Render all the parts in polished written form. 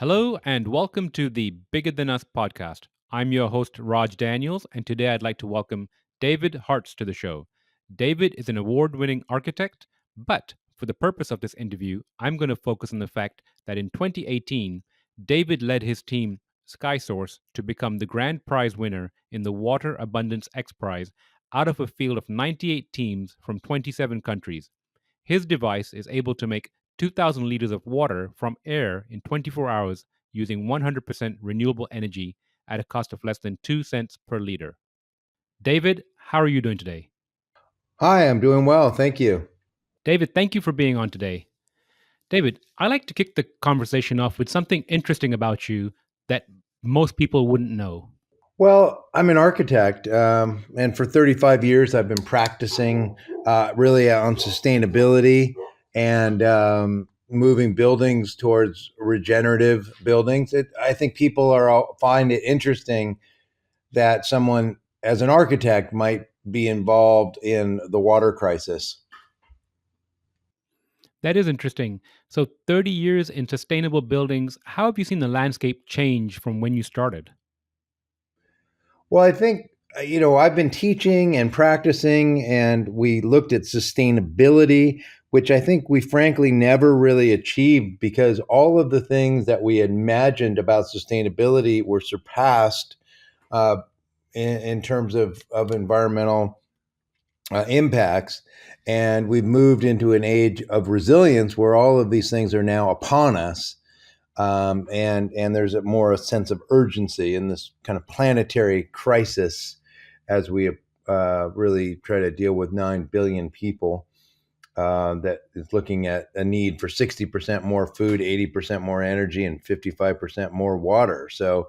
Hello and welcome to the Bigger Than Us podcast. I'm your host, Raj Daniels, and today I'd like to welcome David Hertz to the show. David is an award winning architect, but for the purpose of this interview, I'm going to focus on the fact that in 2018, David led his team, Skysource, to become the grand prize winner in the Water Abundance XPrize out of a field of 98 teams from 27 countries. His device is able to make 2,000 liters of water from air in 24 hours using 100% renewable energy at a cost of less than 2 cents per liter. David, how are you doing today? Hi, I'm doing well. Thank you. David, thank you for being on today. David, I like to kick the conversation off with something interesting about you that most people wouldn't know. Well, I'm an architect, and for 35 years, I've been practicing really on sustainability and moving buildings towards regenerative buildings. I think people find it interesting that someone, as an architect, might be involved in the water crisis. That is interesting. So, 30 years in sustainable buildings, how have you seen the landscape change from when you started? Well, I think, I've been teaching and practicing, and we looked at sustainability, which I think we frankly never really achieved because all of the things that we had imagined about sustainability were surpassed uh, in terms of environmental impacts. And we've moved into an age of resilience where all of these things are now upon us, and there's a sense of urgency in this kind of planetary crisis as we really try to deal with 9 billion people. That is looking at a need for 60% more food, 80% more energy, and 55% more water. So,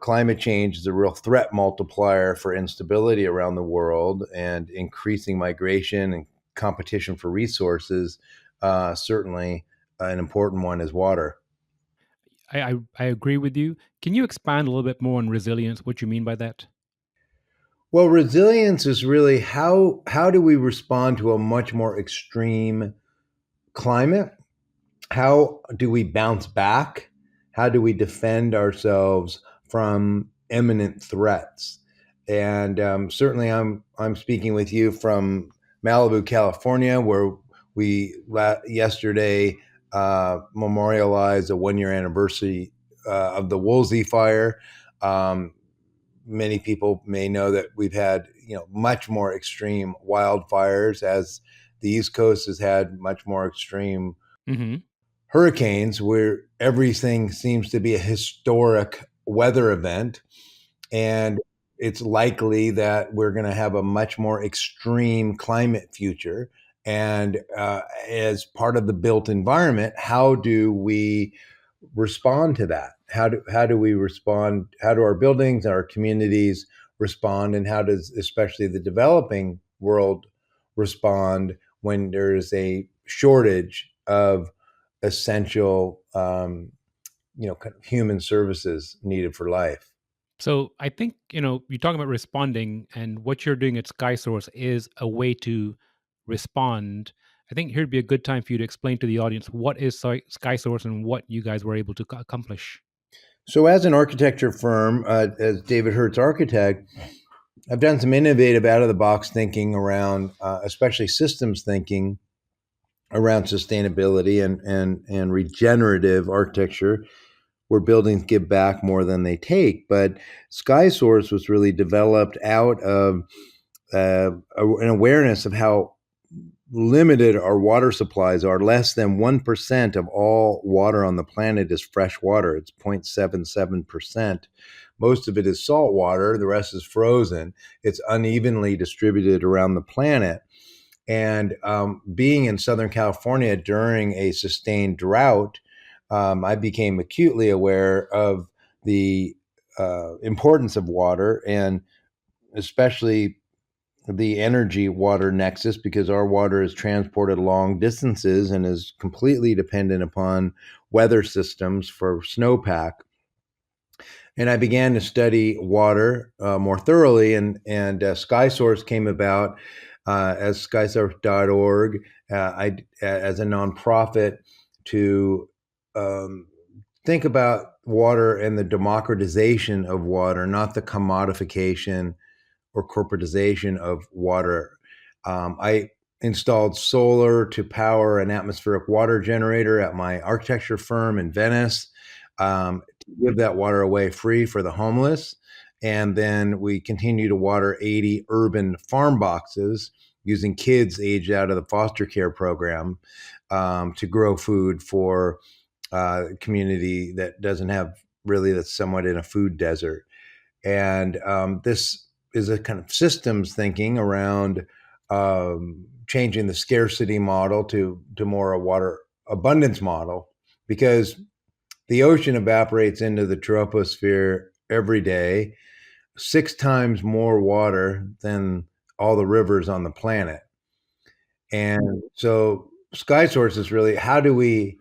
climate change is a real threat multiplier for instability around the world, and increasing migration and competition for resources. Certainly, an important one is water. I agree with you. Can you expand a little bit more on resilience, what you mean by that? Well, resilience is really how do we respond to a much more extreme climate? How do we bounce back? How do we defend ourselves from imminent threats? And certainly, I'm speaking with you from Malibu, California, where yesterday memorialized a 1 year anniversary of the Woolsey fire. Um, Many people may know that we've had much more extreme wildfires, as the East Coast has had much more extreme Hmm. hurricanes, where everything seems to be a historic weather event. And it's likely that we're going to have a much more extreme climate future. And as part of the built environment, how do we respond to that? How do we respond? How do our buildings, our communities respond, and how does especially the developing world respond when there is a shortage of essential, kind of human services needed for life? So I think, you're talking about responding, and what you're doing at SkySource is a way to respond. I think here'd be a good time for you to explain to the audience what is SkySource and what you guys were able to accomplish. So, as an architecture firm, as David Hertz Architect, I've done some innovative, out of the box thinking around, especially systems thinking around sustainability and regenerative architecture, where buildings give back more than they take. But SkySource was really developed out of an awareness of how limited our water supplies are. Less than 1% of all water on the planet is fresh water. It's 0.77%. Most of it is salt water, the rest is frozen. It's unevenly distributed around the planet. And being in Southern California during a sustained drought, I became acutely aware of the importance of water, and especially the energy water nexus, because our water is transported long distances and is completely dependent upon weather systems for snowpack. And I began to study water more thoroughly, and SkySource came about as skysource.org, as a nonprofit to um, think about water and the democratization of water, not the commodification or corporatization of water. I installed solar to power an atmospheric water generator at my architecture firm in Venice, to give that water away free for the homeless. And then we continue to water 80 urban farm boxes using kids aged out of the foster care program, to grow food for a community that doesn't have really, that's somewhat in a food desert. And this is a kind of systems thinking around changing the scarcity model to more a water abundance model, because the ocean evaporates into the troposphere every day, 6 times more water than all the rivers on the planet. And so Skysource is really, how do we,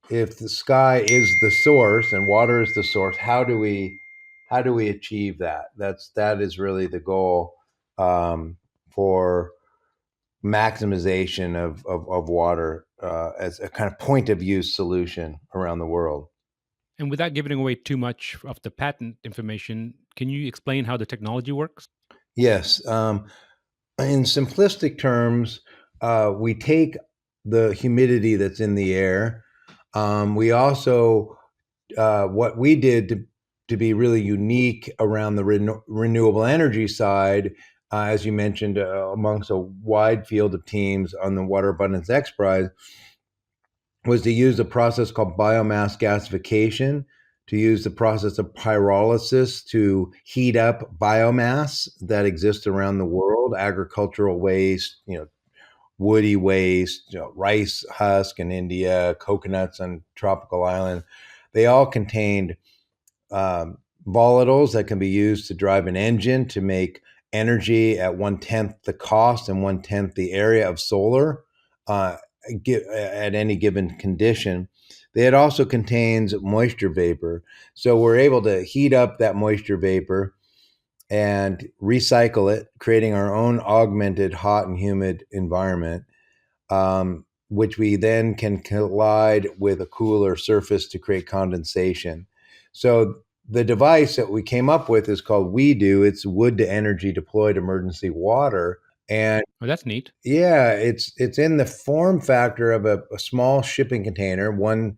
if the sky is the source and water is the source, how do we achieve that? That is really the goal, for maximization of water, as a kind of point of use solution around the world. And without giving away too much of the patent information, can you explain how the technology works? Yes, in simplistic terms, we take the humidity that's in the air. We also, what we did to be really unique around the renewable energy side, as you mentioned, amongst a wide field of teams on the Water Abundance XPrize, was to use a process called biomass gasification, to use the process of pyrolysis to heat up biomass that exists around the world, agricultural waste, woody waste, rice husk in India, coconuts on tropical island. They all contained um, volatiles that can be used to drive an engine to make energy at 1/10 the cost and 1/10 the area of solar, uh, at any given condition. It also contains moisture vapor. So we're able to heat up that moisture vapor and recycle it, creating our own augmented hot and humid environment, which we then can collide with a cooler surface to create condensation. So the device that we came up with is called WeDo. It's wood to energy deployed emergency water. And Oh, that's neat. yeah, it's in the form factor of a small shipping container, one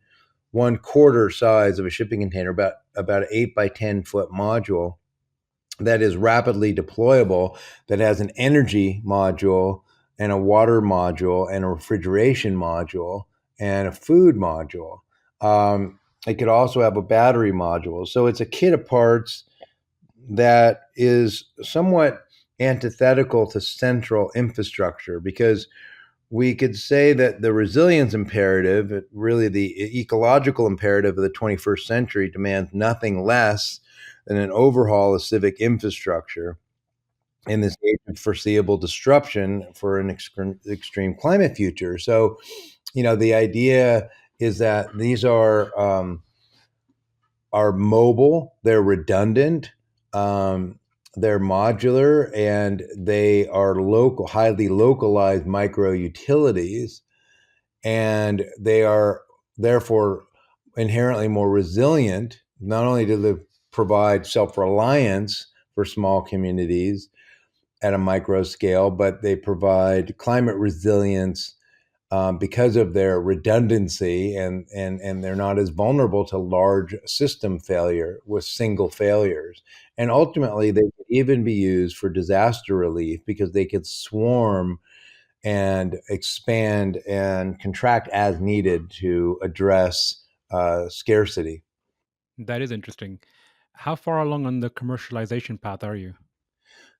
quarter size of a shipping container, about an 8 by 10 foot module that is rapidly deployable, that has an energy module and a water module and a refrigeration module and a food module. It could also have a battery module. So it's a kit of parts that is somewhat antithetical to central infrastructure, because we could say that the resilience imperative, really the ecological imperative of the 21st century, demands nothing less than an overhaul of civic infrastructure in this age of foreseeable disruption for an extreme climate future. So, the idea is that these are mobile, they're redundant, they're modular, and they are local, highly localized micro utilities, and they are therefore inherently more resilient. Not only do they provide self-reliance for small communities at a micro scale, but they provide climate resilience, because of their redundancy, and they're not as vulnerable to large system failure with single failures. And ultimately, they could even be used for disaster relief, because they could swarm and expand and contract as needed to address scarcity. That is interesting. How far along on the commercialization path are you?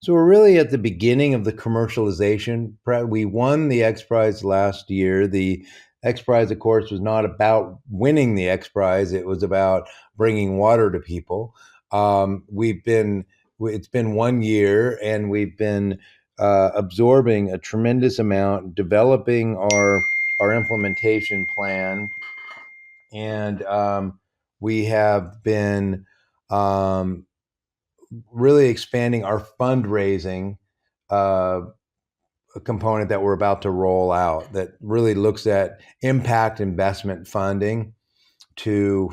So we're really at the beginning of the commercialization. We won the X Prize last year. The X Prize, of course, was not about winning the X Prize. It was about bringing water to people. It's been 1 year, and we've been absorbing a tremendous amount, developing our implementation plan, and we have been um, really expanding our fundraising, uh, component that we're about to roll out, that really looks at impact investment funding to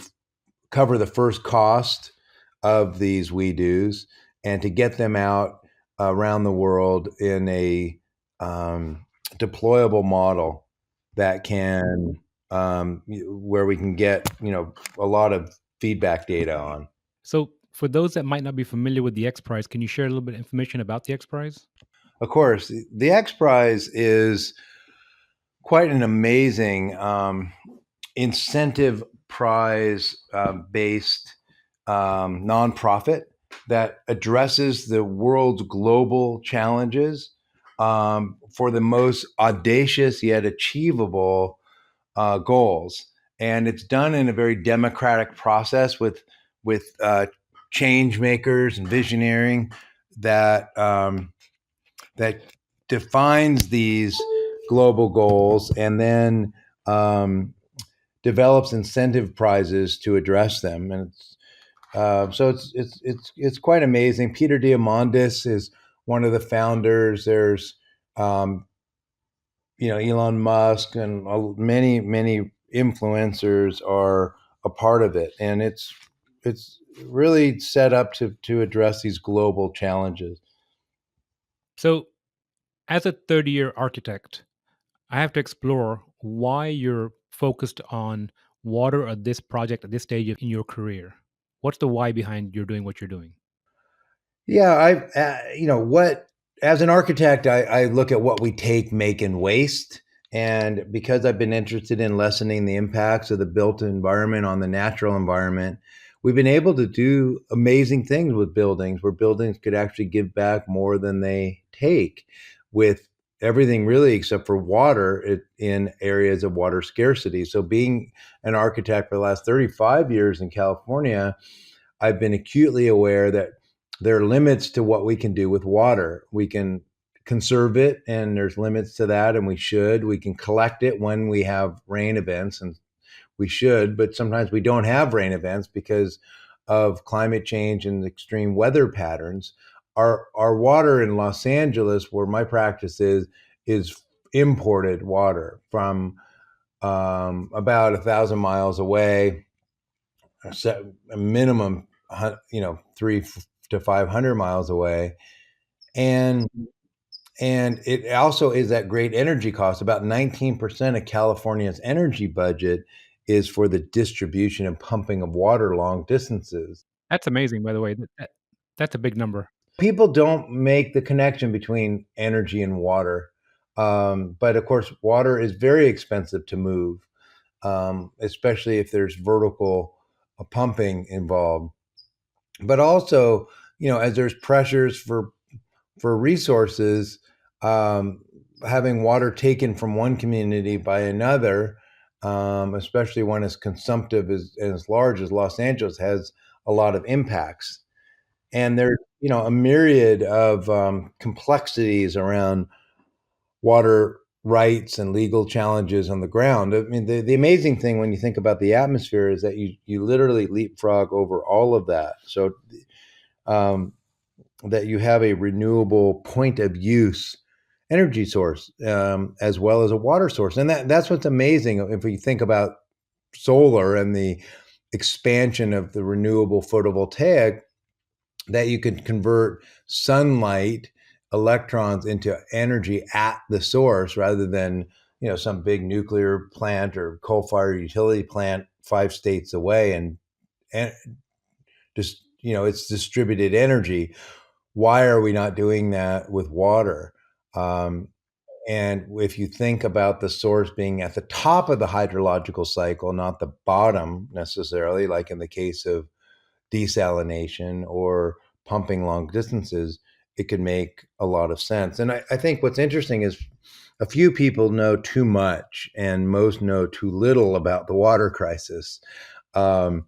cover the first cost of these we do's and to get them out around the world in a deployable model that can where we can get a lot of feedback data on. So, for those that might not be familiar with the XPrize, can you share a little bit of information about the XPrize? Of course, the XPrize is quite an amazing incentive prize based nonprofit that addresses the world's global challenges for the most audacious yet achievable goals. And it's done in a very democratic process with change makers and visioneering that defines these global goals and then develops incentive prizes to address them. And so it's quite amazing. Peter Diamandis is one of the founders. There's Elon Musk and many influencers are a part of it, and it's really set up to address these global challenges. So, as a 30-year architect, I have to explore why you're focused on water at this project at this stage in your career. What's the why behind you're doing what you're doing? Yeah, what as an architect, I look at what we take, make, and waste. And because I've been interested in lessening the impacts of the built environment on the natural environment, we've been able to do amazing things with buildings where buildings could actually give back more than they take with everything really except for water in areas of water scarcity. So being an architect for the last 35 years in California, I've been acutely aware that there are limits to what we can do with water. We can conserve it, and there's limits to that, and we should. We can collect it when we have rain events, and we should, but sometimes we don't have rain events because of climate change and extreme weather patterns. Our water in Los Angeles, where my practice is imported water from about 1,000 miles away, a minimum 3 to 500 miles away, and it also is at great energy cost. About 19% of California's energy budget is for the distribution and pumping of water long distances. That's amazing, by the way. That's a big number. People don't make the connection between energy and water, but of course, water is very expensive to move, especially if there's vertical pumping involved. But also, as there's pressures for resources, having water taken from one community by another, especially when it's consumptive as large as Los Angeles, has a lot of impacts. And there's a myriad of complexities around water rights and legal challenges on the ground. I mean, the amazing thing when you think about the atmosphere is that you literally leapfrog over all of that. So um, that you have a renewable point of use energy source as well as a water source. And that's what's amazing if we think about solar and the expansion of the renewable photovoltaic, that you can convert sunlight electrons into energy at the source rather than some big nuclear plant or coal-fired utility plant 5 states away, and just it's distributed energy. Why are we not doing that with water? Um, and if you think about the source being at the top of the hydrological cycle, not the bottom necessarily, like in the case of desalination or pumping long distances, it could make a lot of sense. And I think what's interesting is a few people know too much and most know too little about the water crisis. Um,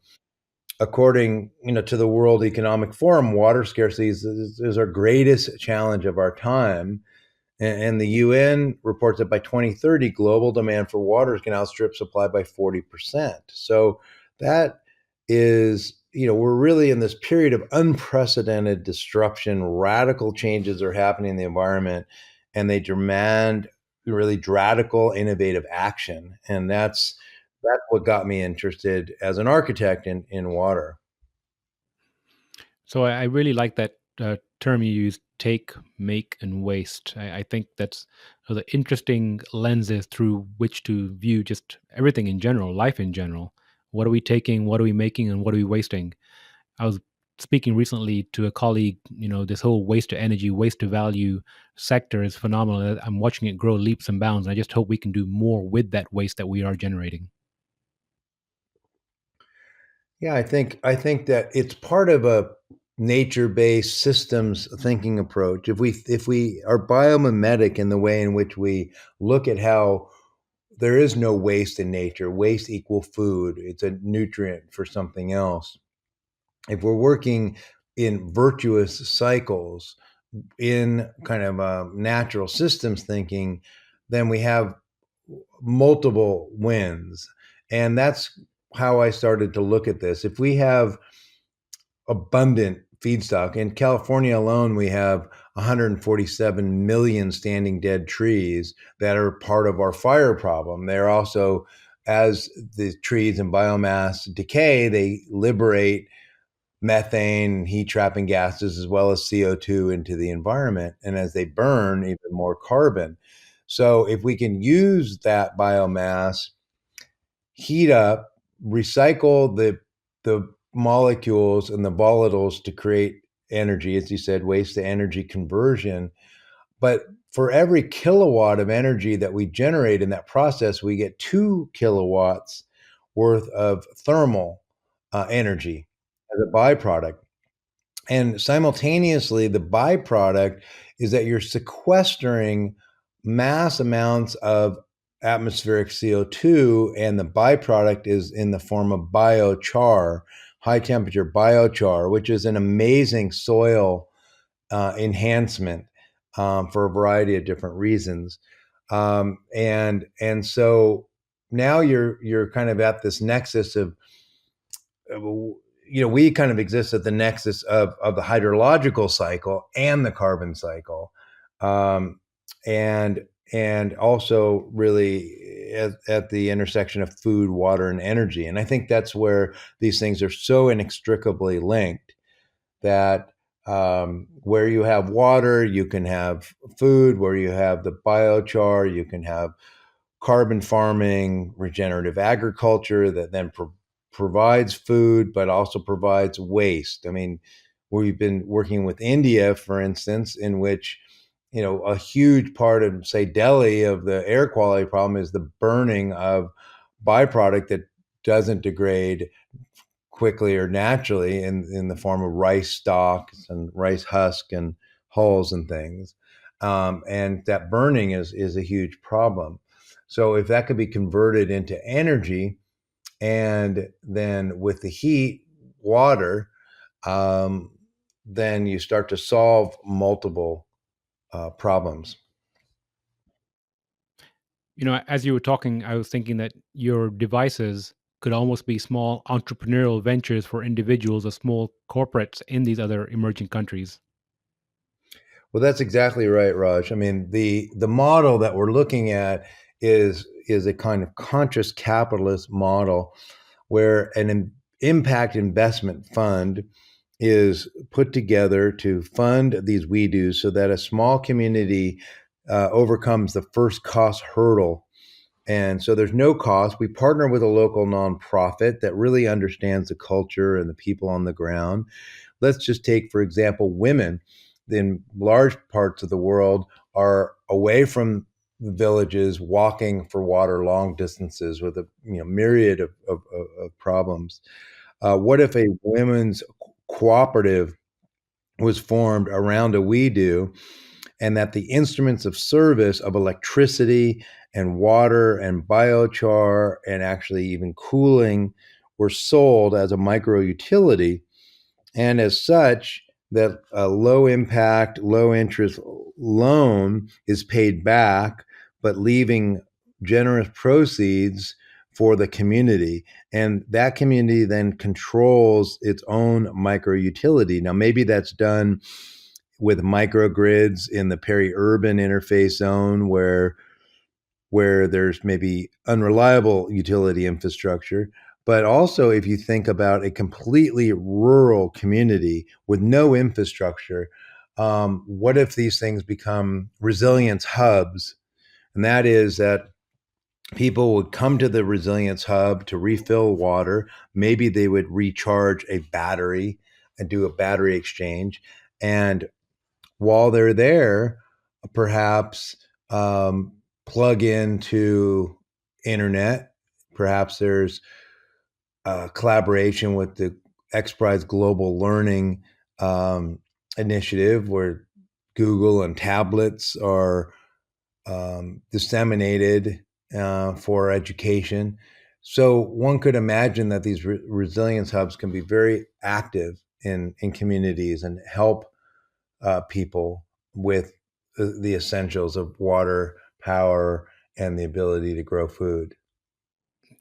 According to the World Economic Forum, water scarcity is our greatest challenge of our time. And the UN reports that by 2030, global demand for water can outstrip supply by 40%. So that is, we're really in this period of unprecedented disruption. Radical changes are happening in the environment, and they demand really radical, innovative action. And that's That's what got me interested as an architect in water. So I really like that term you use: take, make, and waste. I think that's the interesting lenses through which to view just everything in general, life in general. What are we taking? What are we making? And what are we wasting? I was speaking recently to a colleague. This whole waste to energy, waste to value sector is phenomenal. I'm watching it grow leaps and bounds. And I just hope we can do more with that waste that we are generating. Yeah, I think that it's part of a nature-based systems thinking approach. If we are biomimetic in the way in which we look at how there is no waste in nature, waste equal food, it's a nutrient for something else. If we're working in virtuous cycles, in kind of natural systems thinking, then we have multiple wins. And that's how I started to look at this. If we have abundant feedstock, in California alone, we have 147 million standing dead trees that are part of our fire problem. They're also, as the trees and biomass decay, they liberate methane, heat trapping gases, as well as CO2 into the environment. And as they burn, even more carbon. So if we can use that biomass, heat up, recycle the molecules and the volatiles to create energy, as you said, waste to energy conversion. But for every kilowatt of energy that we generate in that process, we get 2 kilowatts worth of thermal energy as a byproduct. And simultaneously, the byproduct is that you're sequestering mass amounts of atmospheric CO2, and the byproduct is in the form of biochar, high temperature biochar, which is an amazing soil enhancement for a variety of different reasons. And so now you're kind of at this nexus of we kind of exist at the nexus of the hydrological cycle and the carbon cycle, um, and and also really at the intersection of food, water, and energy. And I think that's where these things are so inextricably linked. That where you have water, you can have food. Where you have the biochar, you can have carbon farming, regenerative agriculture that then provides food, but also provides waste. I mean, we've been working with India, for instance, in which a huge part of, say, Delhi, of the air quality problem is the burning of byproduct that doesn't degrade quickly or naturally in the form of rice stalks and rice husk and hulls and things. And that burning is a huge problem. So if that could be converted into energy, and then with the heat, water, um, then you start to solve multiple problems. As you were talking, I was thinking that your devices could almost be small entrepreneurial ventures for individuals or small corporates in these other emerging countries. Well, that's exactly right, Raj. I mean, the model that we're looking at is a kind of conscious capitalist model where impact investment fund is put together to fund these we do's so that a small community overcomes the first cost hurdle. And so there's no cost. We partner with a local nonprofit that really understands the culture and the people on the ground. Let's just take, for example, women in large parts of the world are away from the villages, walking for water long distances with a myriad of problems. What if a women's cooperative was formed around a we do, and that the instruments of service of electricity and water and biochar and actually even cooling were sold as a micro utility, and as such that a low impact, low interest loan is paid back, but leaving generous proceeds for the community. And that community then controls its own micro utility. Now, maybe that's done with microgrids in the peri-urban interface zone where where there's maybe unreliable utility infrastructure. But also, if you think about a completely rural community with no infrastructure, what if these things become resilience hubs? And that is that people would come to the resilience hub to refill water. Maybe they would recharge a battery and do a battery exchange. And while they're there, perhaps plug into internet. Perhaps there's collaboration with the XPrize Global Learning Initiative, where Google and tablets are disseminated for education. So one could imagine that these resilience hubs can be very active in communities and help people with the essentials of water, power, and the ability to grow food.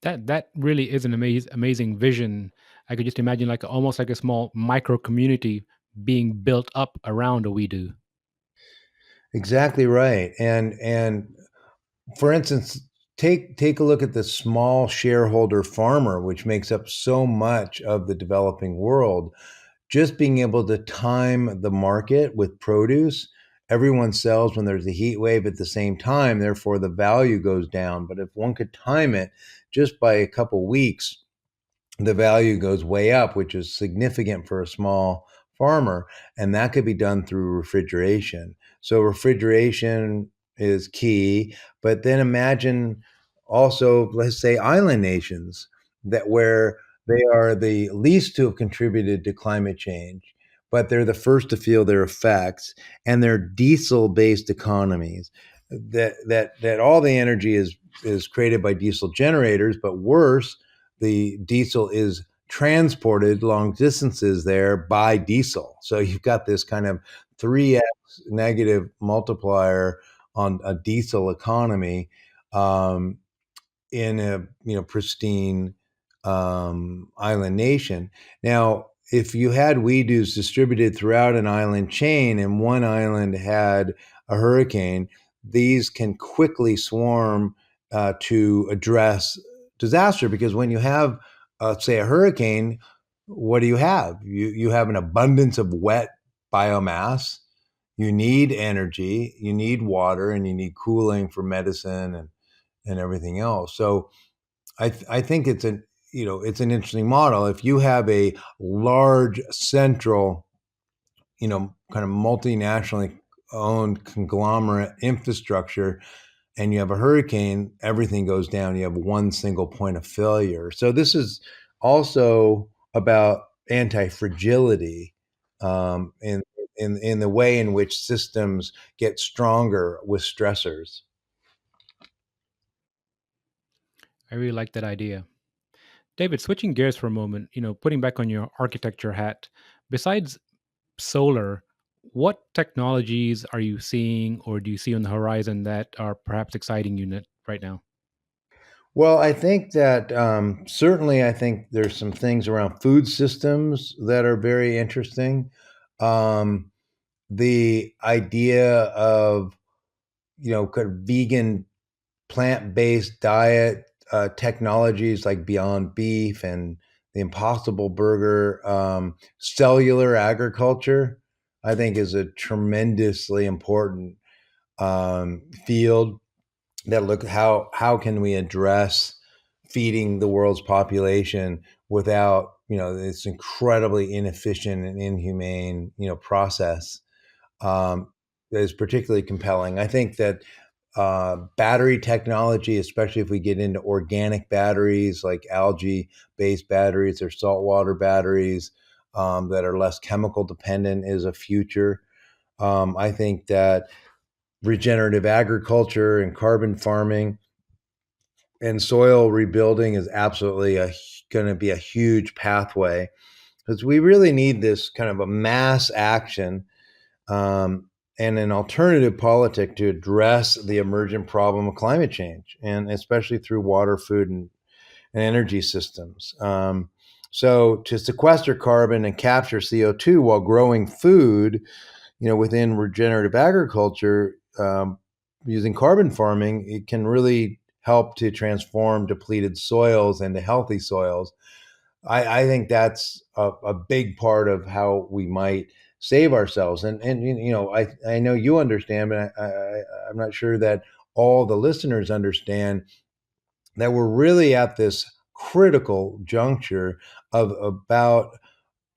That really is an amazing vision. I could just imagine like almost like a small micro community being built up around a we do. Exactly right. And for instance, take a look at the small shareholder farmer, which makes up so much of the developing world. Just being able to time the market with produce. Everyone sells when there's a heat wave at the same time, therefore the value goes down. But if one could time it just by a couple weeks, the value goes way up, which is significant for a small farmer. And that could be done through refrigeration. So, refrigeration is key. But then imagine also, let's say, island nations that where they are the least to have contributed to climate change, but they're the first to feel their effects, and they're diesel based economies. That all the energy is created by diesel generators, but worse, the diesel is transported long distances there by diesel. So you've got this kind of 3x negative multiplier on a diesel economy um, in a pristine island nation. Now, if you had weedoos distributed throughout an island chain and one island had a hurricane, these can quickly swarm to address disaster, because when you have, say, a hurricane, what do you have? You have an abundance of wet biomass. You need energy, you need water, and you need cooling for medicine and everything else. So I think it's an it's an interesting model. If you have a large central, kind of multinationally owned conglomerate infrastructure, and you have a hurricane, everything goes down. You have one single point of failure. So this is also about anti-fragility in the way in which systems get stronger with stressors. I really like that idea. David, switching gears for a moment, putting back on your architecture hat, besides solar, what technologies are you seeing or do you see on the horizon that are perhaps exciting you right now? Well, I think that certainly, I think there's some things around food systems that are very interesting. Um, the idea of kind of vegan, plant-based diet technologies like Beyond Beef and the Impossible Burger, cellular agriculture, I think is a tremendously important field that look how can we address feeding the world's population without this incredibly inefficient and inhumane process that is particularly compelling. I think that battery technology, especially if we get into organic batteries like algae based batteries or saltwater batteries that are less chemical dependent, is a future. I think that regenerative agriculture and carbon farming and soil rebuilding is absolutely going to be a huge pathway, because we really need this kind of a mass action and an alternative politic to address the emergent problem of climate change, and especially through water, food, and energy systems. So to sequester carbon and capture CO2 while growing food, within regenerative agriculture, using carbon farming, it can really help to transform depleted soils into healthy soils. I think that's a big part of how we might save ourselves. And I know you understand, but I'm not sure that all the listeners understand that we're really at this critical juncture of about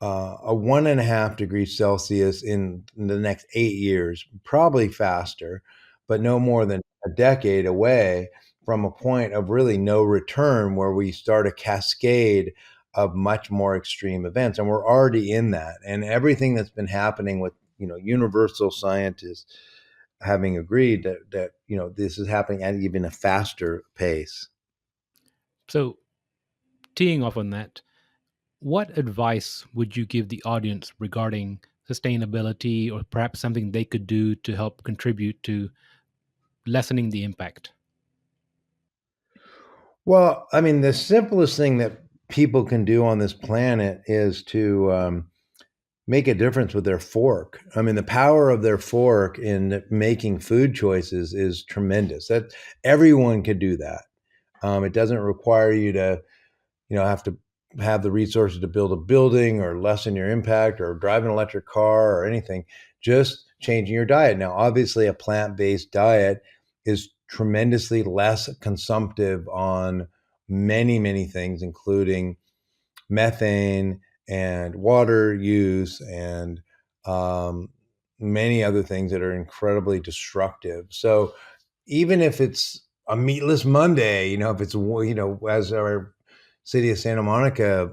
a 1.5 degrees Celsius in the next 8 years, probably faster, but no more than a decade away from a point of really no return where we start a cascade of much more extreme events. And we're already in that. And everything that's been happening with, universal scientists having agreed that this is happening at even a faster pace. So, teeing off on that, what advice would you give the audience regarding sustainability or perhaps something they could do to help contribute to lessening the impact? Well, I mean, the simplest thing that people can do on this planet is to make a difference with their fork. I mean, the power of their fork in making food choices is tremendous. That everyone could do that. It doesn't require you to, have to have the resources to build a building or lessen your impact or drive an electric car or anything. Just changing your diet. Now, obviously, a plant-based diet is tremendously less consumptive on many, many things, including methane and water use and um, many other things that are incredibly destructive. So even if it's a meatless Monday, if it's as our city of Santa Monica,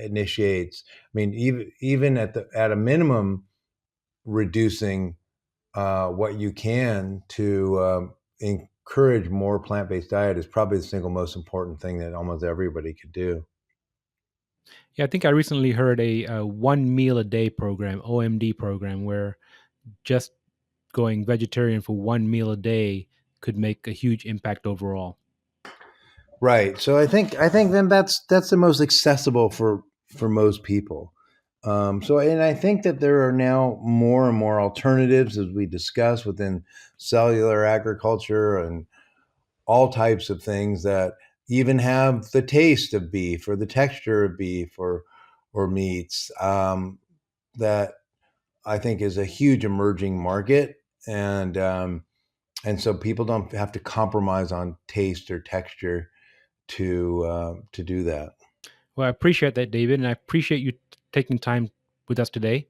initiates. I mean, even at a minimum, reducing what you can to encourage more plant-based diet is probably the single most important thing that almost everybody could do. Yeah, I think I recently heard a one meal a day program, OMD program, where just going vegetarian for one meal a day could make a huge impact overall. Right. So I think then that's the most accessible for most people. And I think that there are now more and more alternatives as we discuss within cellular agriculture and all types of things that even have the taste of beef or the texture of beef or meats. That I think is a huge emerging market, and so people don't have to compromise on taste or texture to do that. Well, I appreciate that, David, and I appreciate you taking time with us today.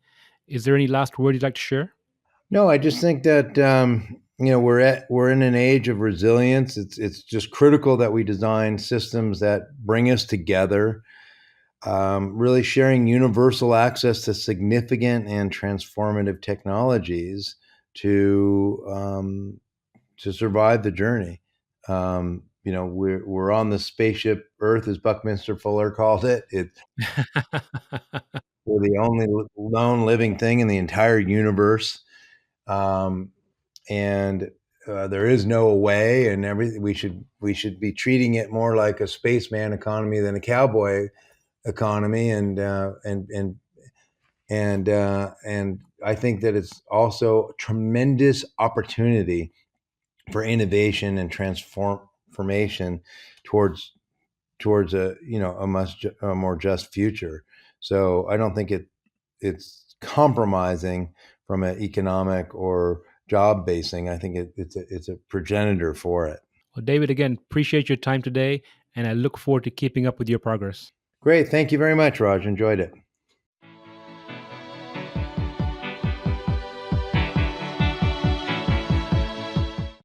Is there any last word you'd like to share? No, I just think that we're in an age of resilience. It's just critical that we design systems that bring us together, really sharing universal access to significant and transformative technologies to survive the journey. We're on the spaceship Earth, as Buckminster Fuller called it. We're the only known living thing in the entire universe, um, and there is no way. And everything we should be treating it more like a spaceman economy than a cowboy economy. And I think that it's also a tremendous opportunity for innovation and transformation towards a more just future. So I don't think it's compromising from an economic or job basing. I think it's a progenitor for it. Well, David, again, appreciate your time today, and I look forward to keeping up with your progress. Great, thank you very much, Raj. Enjoyed it.